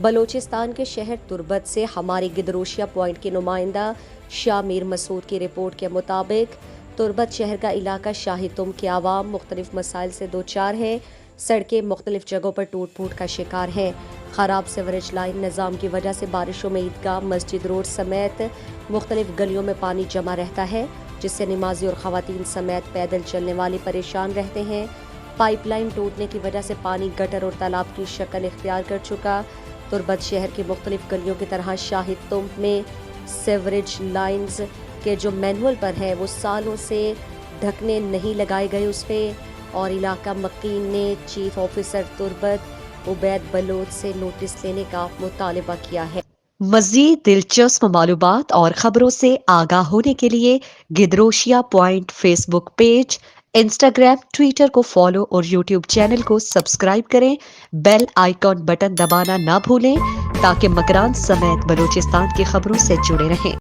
بلوچستان کے شہر تربت سے ہمارے گدروشیا پوائنٹ کے نمائندہ شاہ میر مسعود کی رپورٹ کے مطابق تربت شہر کا علاقہ شاہی تم کے عوام مختلف مسائل سے دوچار ہے۔ سڑکیں مختلف جگہوں پر ٹوٹ پھوٹ کا شکار ہیں۔ خراب سیوریج لائن نظام کی وجہ سے بارشوں میں عیدگاہ، مسجد روڈ سمیت مختلف گلیوں میں پانی جمع رہتا ہے، جس سے نمازی اور خواتین سمیت پیدل چلنے والے پریشان رہتے ہیں۔ پائپ لائن ٹوٹنے کی وجہ سے پانی گٹر اور تالاب کی شکل اختیار کر چکا۔ تربت شہر کی مختلف گلیوں کی طرح شاہی تم میں سیوریج لائنز کے جو مینول پر ہے وہ سالوں سے ڈھکنے نہیں لگائے گئے اس پہ، اور علاقہ مکین نے چیف آفیسر تربت عبید بلوچ سے نوٹس لینے کا مطالبہ کیا ہے۔ مزید دلچسپ معلومات اور خبروں سے آگاہ ہونے کے لیے Gedrosia point Facebook page, Instagram, Twitter کو فالو اور یوٹیوب چینل کو سبسکرائب کریں۔ بیل آئیکن بٹن دبانا نہ بھولیں تاکہ مکران سمیت بلوچستان کی خبروں سے جڑے رہیں۔